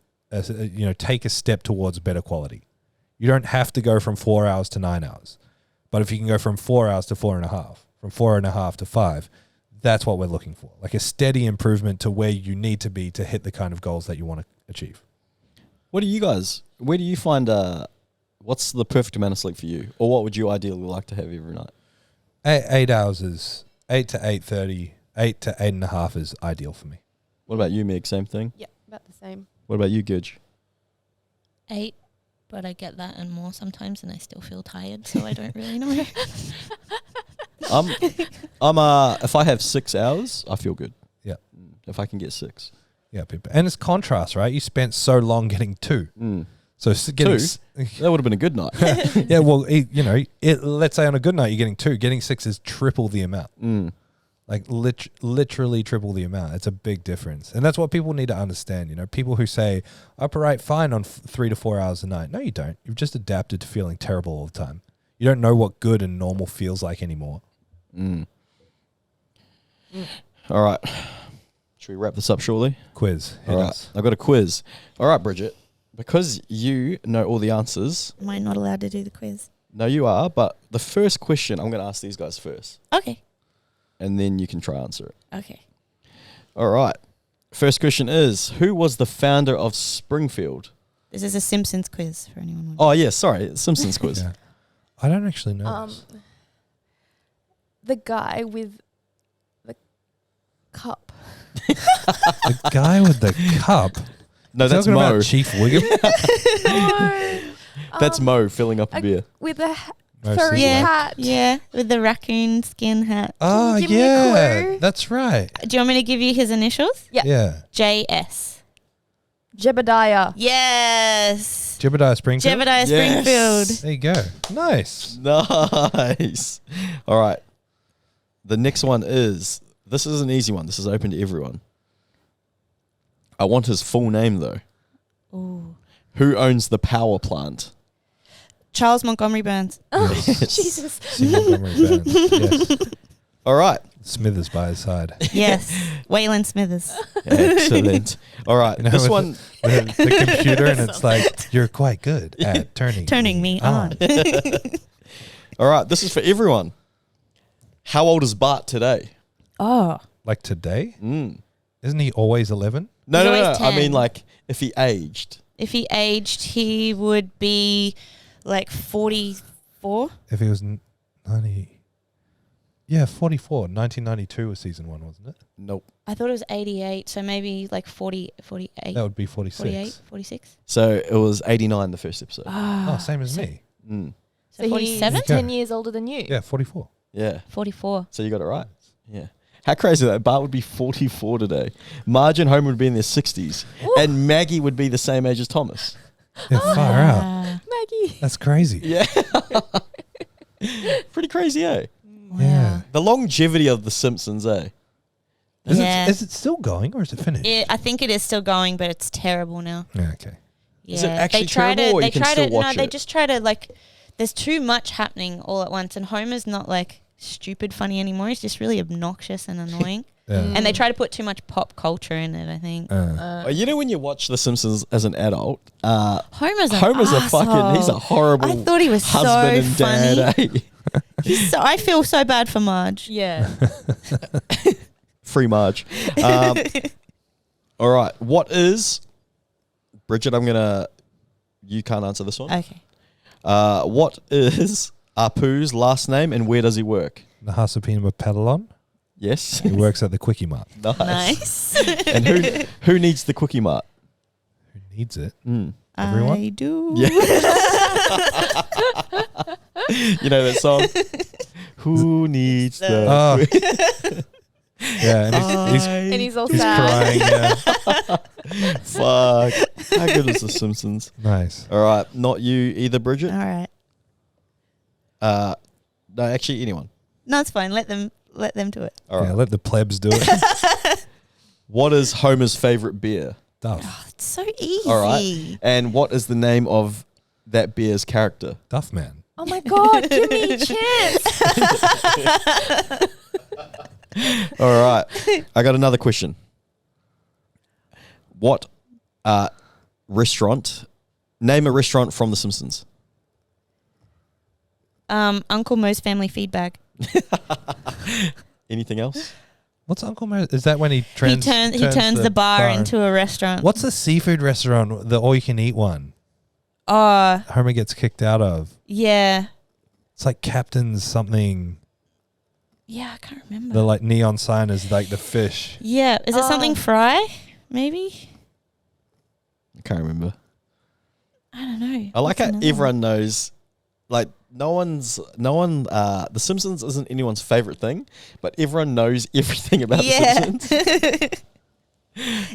take a step towards better quality. You don't have to go from 4 hours to 9 hours. But if you can go from 4 hours to 4.5, from 4.5 to 5, that's what we're looking for. Like a steady improvement to where you need to be to hit the kind of goals that you want to achieve. Where do you find, what's the perfect amount of sleep for you? Or what would you ideally like to have every night? 8 hours is 8 to 8:30, 8 to 8.5 is ideal for me. What about you, Meg? Same thing? Yep, about the same. What about you, Gidge? 8, but I get that and more sometimes, and I still feel tired, so I don't really know. If I have 6 hours, I feel good. Yeah. If I can get 6. Yeah, and it's contrast, right? You spent so long getting 2. So getting 2? That would have been a good night. Yeah, well, let's say on a good night you're getting 2. Getting 6 is triple the amount. Like literally triple the amount. It's a big difference. And that's what people need to understand. You know, people who say, I operate fine on 3 to 4 hours a night. No, you don't. You've just adapted to feeling terrible all the time. You don't know what good and normal feels like anymore. All right. Should we wrap this up shortly? Quiz. All right. I've got a quiz. All right, Bridget. Because you know all the answers. Am I not allowed to do the quiz? No, you are. But the first question, I'm going to ask these guys first. Okay. And then you can try answer it. Okay. All right. First question is, who was the founder of Springfield? This is a Simpsons quiz for anyone wondering. Oh, yeah. Sorry. Simpsons quiz. Yeah. I don't actually know this. The guy with the cup. The guy with the cup? No, that's talking Mo. about Chief Wiggum? No. That's Mo filling up a beer. With a Mo furry Seagull. hat. Yeah, with the raccoon skin hat. Oh, Give me a yeah. clue. That's right. Do you want me to give you his initials? Yeah. Yeah. JS. Jebediah. Yes. Jebediah Springfield? Jebediah Yes. Springfield. There you go. Nice. Nice. All right. The next one is, this is an easy one. This is open to everyone. I want his full name, though. Ooh. Who owns the power plant? Charles Montgomery Burns. Oh, Yes. Jesus. See Montgomery Burns. Yes. All right. Smithers by his side. Yes. Waylon Smithers. Excellent. All right. You know, This with one. the computer, and it's like, you're quite good at turning Me on. All right. This is for everyone. How old is Bart today? Oh. Like today? Mm. Isn't he always 11? No, He's no, no. always I mean, 10. like, if he aged. If he aged, he would be like 44. If he was 90... Yeah, 44. 1992 was season 1, wasn't it? Nope. I thought it was 88, so maybe like 48. That would be 46. 48, 46. So it was 89, the first episode. Oh, same as so, me. Mm. So So 47? he's 10 years older than you. Yeah, 44. Yeah. 44. So you got it right. Yeah. How crazy is that? Bart would be 44 today. Marge and Homer would be in their 60s. Ooh. And Maggie would be the same age as Thomas. Yeah, far out. Ah, Maggie. That's crazy. Yeah. Pretty crazy, eh? wow. Yeah. The longevity of The Simpsons, eh? Yeah. Is it still going or is it finished? I think it is still going, but it's terrible now. Yeah, okay. Yeah. Is it actually they try terrible, to, or they you can try still to, watch no, they it? just try to like, there's too much happening all at once, and Homer's not like stupid funny anymore. He's just really obnoxious and annoying. Yeah. And they try to put too much pop culture in it, I think. You know when you watch The Simpsons as an adult, Homer's an Homer's asshole. he's a horrible I thought he was so husband and funny. dad, eh? I feel so bad for Marge. Yeah. Free Marge. All right. What is... Bridget, you can't answer this one. Okay. What is Apu's last name and where does he work? Nahasapinima Padalon. Yes. He works at the Quickie Mart. Nice. And who needs the Quickie Mart? Who needs it? Mm. Everyone? I do. Yeah. You know that song? Who needs the... Oh. Yeah, And he's all he's sad. crying. Yeah. Fuck. How good is The Simpsons? Nice. All right. Not you either, Bridget. All right. No, actually, anyone. No, it's fine. Let them do it. All right. Yeah, let the plebs do it. What is Homer's favorite beer? Duff. Oh, it's so easy. All right. And what is the name of that beer's character? Duff man. Oh my God, give me a chance. All right. I got another question. What restaurant? Name a restaurant from The Simpsons. Uncle Mo's Family Feedback. Anything else? What's Uncle Mo? Is that when he turns the bar into a restaurant? What's the seafood restaurant, the all-you-can-eat one? Oh, Homer gets kicked out of. yeah. It's like Captain's something. Yeah, I can't remember. The like neon sign is like the fish. Yeah, is it something Fry? Maybe? I can't remember. I don't know. I like What's how another everyone knows. Like no one. The Simpsons isn't anyone's favorite thing, but everyone knows everything about The Simpsons.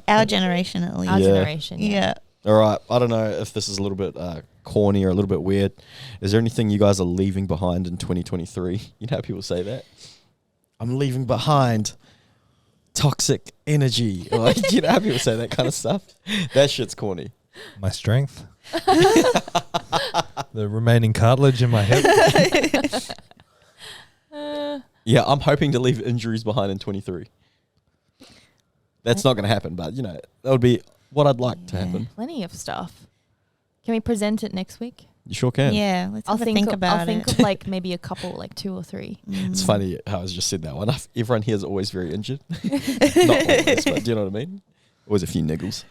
Our generation, at least. Our Yeah. generation. Yeah. All right. I don't know if this is a little bit corny or a little bit weird. Is there anything you guys are leaving behind in 2023? You know how people say that? I'm leaving behind toxic energy. Or, like, you know how people say that kind of stuff? That shit's corny. My strength. The remaining cartilage in my hip. Yeah, I'm hoping to leave injuries behind in 23. That's not going to happen, but, you know, that would be what I'd like to happen. Plenty of stuff. Can we present it next week? You sure can. Yeah, let's I'll have a think about I'll think it. of like maybe a couple, like 2 or 3. It's funny how I just said that one. Everyone here is always very injured. Not always, but do you know what I mean? Always a few niggles.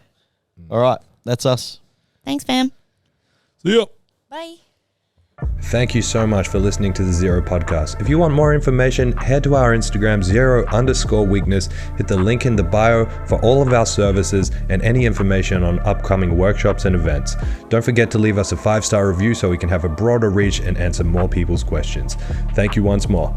All right, that's us. Thanks, fam. See ya. Bye. Thank you so much for listening to the ZeroW Podcast. If you want more information, head to our Instagram, @zero_weakness. Hit the link in the bio for all of our services and any information on upcoming workshops and events. Don't forget to leave us a 5-star review so we can have a broader reach and answer more people's questions. Thank you once more.